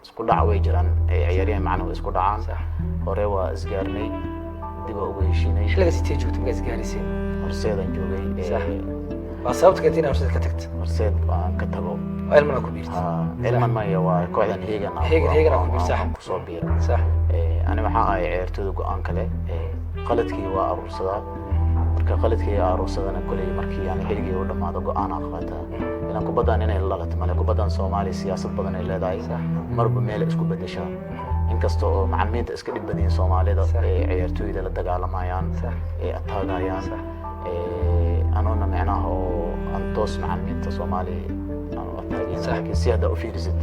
isku dhac way jiraan ciyaaryahan macnaha isku dhacaan hore waa isgaarnay dib ugu heshiinay xilliga sidee joogtay ma isgaarisiin horseedan joogay waa sababta kadib horseed ka tagtay horseed aan ka tago ilman ku biirtay ilman ma iyo waa kooxdan heegan ku biirtay ku soo biiray sax ani waxa ay ciyaartooyda go'aan kale qaladkii waa aruursadaa marka qaladkii aruursadana kulay markii aan xilligii u dhamaado go'aan aan qaataa inaan kubaddan inay la latmale kubaddan Soomaaliya siyaasad badan ay leedahay marba meel isku bedeshaa inkasta oo macallimiinta iska dhib badan Soomaalida ciyaartooyda la dagaalamayaan ataagayaan أنا معناه أنتوس مع المنطقة الصومالي لكن سيادة أوفيرزت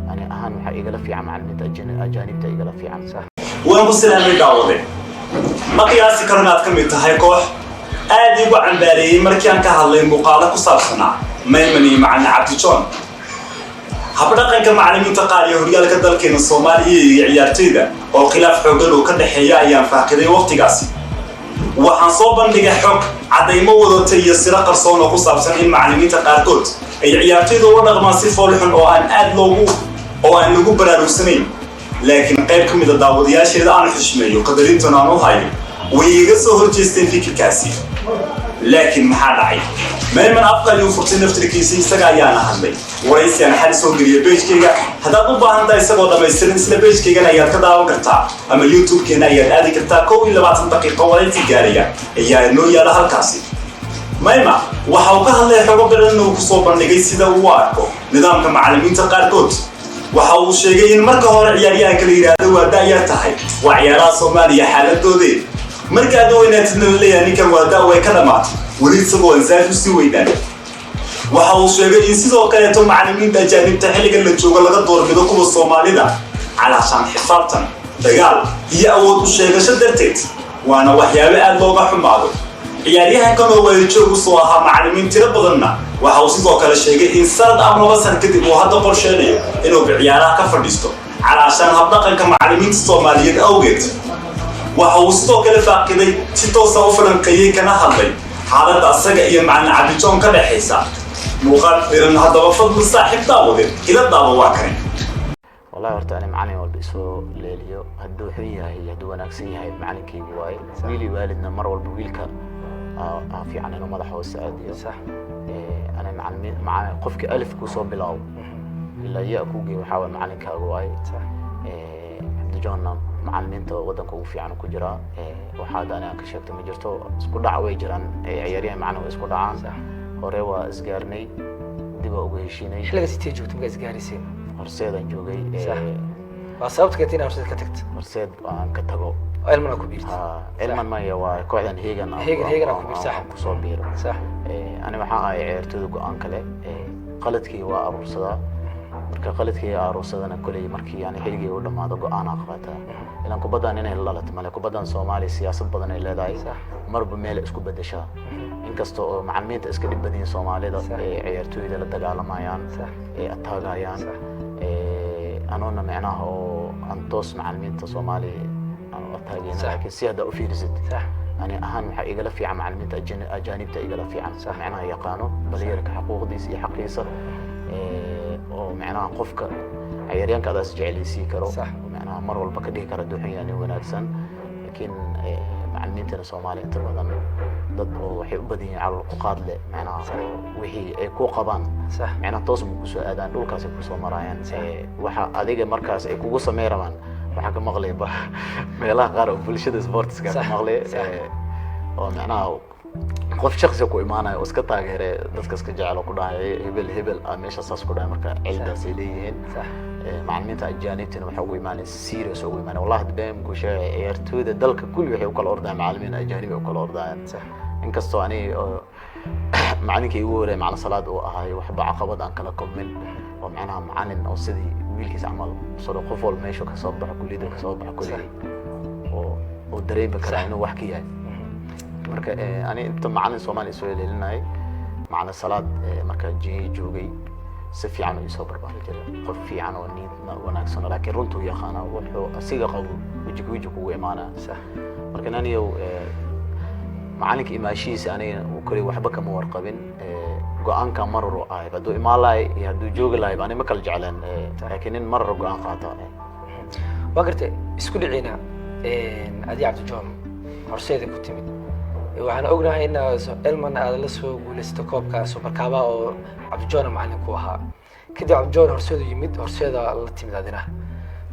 يعني أهم حاجة لا في عم على المنطقة أجانب تيجي لا في عم وين بصير هني داودي ما قياسي كرنات كم يتهاي كوح آدي وعن بالي مركان كهالين مقالة كسر صنع ما يمني معنا عبد جون habdhaqan ka macallimiinta qaar iyo horyaalka dalkeena Soomaaliya ciyaartooyda oo khilaaf xooggan oo ka dhaxeeya ayaan faaqiday waqtigaasi waxaan soo bandhigay xog cadeymo wadatay iyo sira qarsoon oo ku saabsan in macallimiinta qaarkood ay ciyaartooyda u dhaqmaan si foolxun oo aan lagu baraarugsanayn laakiin qayb ka mid ah daawadayaasheeda aan xushmeeyo qadarintan aan u hayo way iga soo horjeesteen fikirkaasi laakiin maxaa dhacay meelman afqal iyo furtay naftirkiisa isaga ayaan hadlay waraysi aan xal soo geliyay page-kayga haddaad u baahan tahay isagoo dhamaystiran isla page-kaygana ayaad ka daawan kartaa ama YouTube-keena ayaad aadi kartaa 21 daqiiqo waraysi gaaraya ayaa noo yaala halkaasi mayma waxa uu ka hadlay xogo badan oo ku soo bandhigay sida uu arko nidaamka macallimiinta qaarkood waxa uu sheegay in marka hore ciyaaryahanka la yiraahdo waa daayar tahay waa ciyaaraha Soomaaliya xaaladooda marka aad weynaatidna leeyahay ninkan waa daawo ay ka dhamaatay weli isagoo ansaashu si weydaan waxa uu sheegay in sidoo kale macallimiinta ajaanibta xilligan la joogo laga doorbido kuwa Soomaalida calaashan xisaabtan dagaal iyo awood u sheegasho darteed waana waxyaabo aad looga xumaado ciyaaryahankan oo way joogo soo ahaa macallimiin tiro badanna waxa uu sidoo kale sheegay in sanad ama 2 sano kadib uu hadda qorsheenayo inuu ciyaaraha ka fadhiisto calaashan habdhaqanka macallimiinta Soomaaliyeed awgeed waxa uu sidoo kale faaqiday si toos ah u falanqeeyay kana hadlay xaaladda asaga iyo macallin Cabdi Joon ka dhaxaysa muuqaal fiiran haddaba fadlan saaxiib daawade ila daawo waa kan والله horta ani macallin walba isoo leeliyo hadduu xun yahay hadduu wanaagsan yahay macallinkaygu waay wiili waalidna mar walba wiilka fiican inuu madax hoose aadiyo sax ana macallin qofkii alif ku soo bilaaw ilaa yaa ku geeyo waxa macallinkaagu waay sax Cabdi Joon macallimiinta wadanka ugu fiican ku jira waxa aan ka sheegtay ma jirto isku dhac way jiraan ciyaaryahan macnaha isku dhacaan hore waa isgaarnay dib ugu heshiinay xilliga sidee joogtay ma isgaarisiin horseedan joogay waa sababta kadib horseed ka tagtay horseed aan ka tago ilman ku biirtay ilman ma iyo waa kooxdan heegan ku biirtay ku soo biiray sax ani waxa ay ciyaartooyda go'aan kale qaladkii waa aruursadaa marka qaladkii aruursadana kulay markii aan xilligii u dhamaado go'aan aan qaataa ilan kubaddan inay la latmale kubaddan Soomaaliya siyaasad badan ay leedahay marba meel isku bedeshaa inkasta oo macallimiinta iska dhib badan Soomaalida ciyaartooyda la dagaalamayaan ataagayaan أنا معناه أنتوس مع المنطقة الصومالي أتاجين لكن سيادة أوفيرزت يعني أهم حاجة لا في عم على المنطقة أجانب تيجي لا في عم معناه يقانو بليرك حقوق دي سي حقيقة ومعناه قفك عيريان كذا سجعلي سيكرو ومعناه مرة والبكديه كردو يعني وناكسن لكن مع المنطقة الصومالية ترى ضد وحي بدين على القاضي معنا وحي كو قبان معنا توس كسو ادان دولكاس كسو مرايان waxa adiga markaas ay kugu sameeyaan waxa ka maqlay meelaha qaar oo bulshada sports ka maqlay oo macna qof shakhsi ku imaanay oo iska taageeray dadka iska jecel oo ku dhahay hebel meesha saas ku dhahay marka cildaas ay leeyihiin macallimiinta ajaanibtina waxa ugu imaanay serious ugu imaanay wallahi deem ku sheegay ciyaartooyda dalka kulli waxay u kala ordaan macallimiin ajaanib oo kala ordaan inkastoo ani macallinkii ugu horeeyay macna salaad oo ahay waxba caqabad aan kala kulmin oo macnaha macallin oo sidii wiilkiisa amal soo qof wal meesha ka soo baxo kulliyada ka soo baxo kulli oo dareemi kara inuu wax ka yahay marka ani inta macallin Soomaali soo leelinay macna salaad marka joogay si fiican oo soo barbaar jiray qof fiican oo niid wanaagsan laakiin runtu yaqaan wuxuu asiga qabo wajig ugu imaana sax marka aniyo معلنك إماشيس أنا وكل واحد بكم ورقبين go-aanka marar u ahay hadduu imaan lahay iyo hadduu joogi lahay ani ma kala jecleen laakiin in marar go-aan qaata waa gartay isku dhiciina adi cabdijoon horseeda ku timid waxaan ognahay in elman aad la soo guulaysato koobka superkaba oo cabdijoon macallin ku ahaa kadib cabdijoon horseedu yimid horseeda la timid adina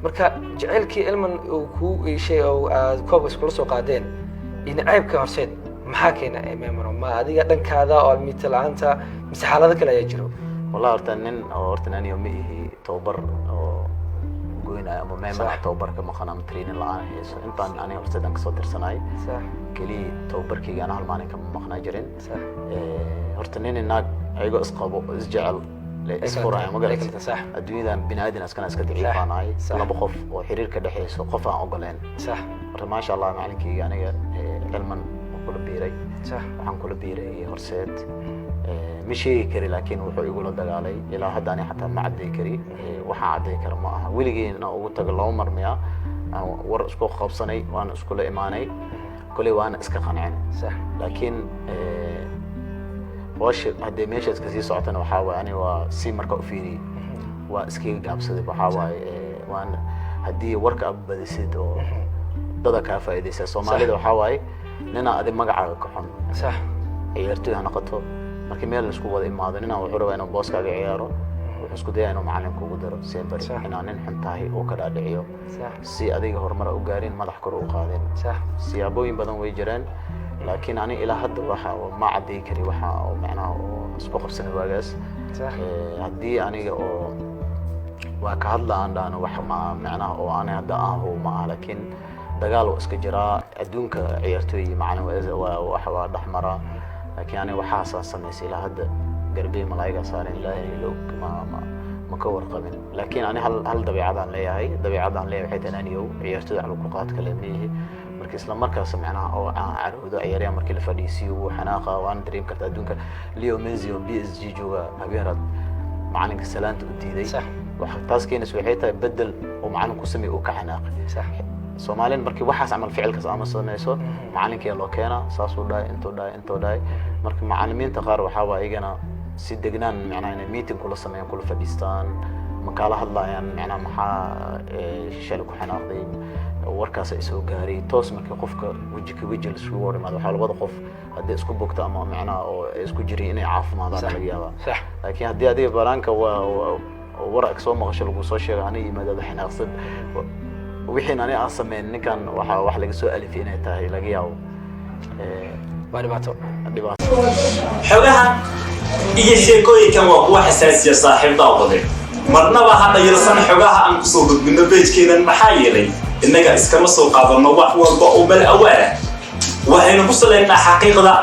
marka jaceylkii elman uu ku ishay oo aad koob iskula soo qaadeen in ceebka horseed maxaa keena meemaro ma adiga dhankaada oo almiita la'aanta mise xaalado kale ayaa jiro wallahi horta nin oo horta aniga ma ihi tababar oo goynaya ama meemara tababarka maqan ama training la'aan hayso intaan aniga horseedan kasoo tirsanay keli tababarkayga aan hal maalin kama maqnaa jirin horta nin naag ayagoo isqabo isjecel isfuraya magarata adduunyadan biniaadan iska daciifaanahay laba qof oo xiriir ka dhexeyso qof aan ogoleen marka maasha allah macalinkayga aniga cilman kula biiray waxaan kula biiray horseed ma sheegi kari laakiin wuxuu igula dagaalay ilaa hadda ani xataa ma cadday kari waxaan cadday kara ma aha weligeena ugu tago laba marmiya war isku qabsanay waana iskula imaanay kuley waana iska qancin laakiin wash haddii meesha iska sii socotana waxaa waaye ani waa si marka u fiiriyey waa iskaga gaabsaday waxaa waaye waan haddii warka aad badisid oo dada kaa faa'iidaysa soomaalida waxaa waaye nina adi magacaaga ka xun ciyaartoy ha noqoto markii meel la isku wada imaado nina wuxuu rabaa inuu booskaaga ciyaaro wuxuu isku dayaa inuu macallinka ugu daro sembari inaa nin xun tahay uu ka dhaadhiciyo si adiga horumar u gaarin madax kor u qaadeen siyaabooyin badan way jireen laakiin ani ilaa hadda waxa ma cadday kari waxa oo macnaha oo isku qabsanay waagaas haddii aniga oo waa ka hadla aan dhaano wax macnaha oo ani hadda aan ma aha laakiin dagaal oo iska jiraa adduunka ciyaartooy macallin waa dhaxmara laakiin ani waxaasaan samaysay ilaa hadda garbey malaayiga saaran ilaahay loo ma ka warqabin laakiin ani hal dabeecadaan leeyahay waxay tahay aniyow ciyaartooyda calo ku qaad kale meehi marka isla markaas macnaha oo aan caroodo ciyaaryaha markii la fadhiisiyo uu xanaaqa waan dareemi kartaa adduunka Leo Messi oo PSG jooga habeenaad macalinka salaanta u diiday waxa taas keenaysa waxay tahay bedel oo macalinku sameeyo uu ka xanaaqay Soomaaliyan markii waxaas amal ficilkaas ama sameeyso macalinkii loo keenaa saas u dhaay intuu dhaay marka macallimiinta qaar waxa waa iyagana si degnaan macnaha inay meeting kula sameeyaan kula fadhiistaan ma kala hadlayaan macnaha maxaa shil ku xanaaqday warkaas ay soo gaaray toos markii qofka waji la isku warimaado waxa labada qof hadii isku bogta ama macnaha oo isku jireen inay caafimaadaan laga yaabaa laakiin hadii adiga baraanka war soo maqasho lagu soo sheegay aniga yimaadada xanaaqsan wixii ani aan sameyn ninkan wax laga soo alifay inay tahay laga yaabo dhibaato xogaha iyo sheekooyinkan waa kuwa xasaasiya saaxiibada waday marnaba hadda yirsan xogaha aan ku soo gudbino page-keenan maxaa yeelay innaga iskama soo qaadano wax walba oo bal awaara waxaynu ku saleynaa xaqiiqda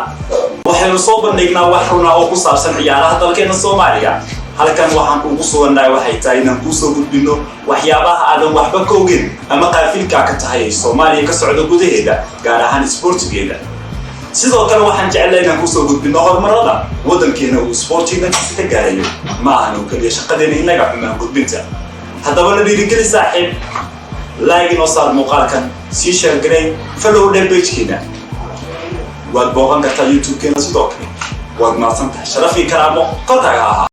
waxaynu soo bandhignaa wax runa oo ku saabsan ciyaaraha dalkeena Soomaaliya halkan waxaan ugu sugannahay waxay tahay inaan ku soo gudbino waxyaabaha aadan waxba ka ogin ama qaafilka ka tahay Soomaaliya ka socdo gudaheeda gaar ahaan sportigeeda sidoo kale waxaan jecelahay inaan ku soo gudbino horumarada wadankeena oo sportiga ka gaarayo ma ahan oo kaliya shaqadeena inaga xumaan gudbinta haddaba la dhiirigeli saaxiib like inoo saar muuqaalkan sii share garay follow page-keena waad booqan kartaa YouTube-keena sidoo kale waad mahadsantahay sharaf iyo karaamo korkaaga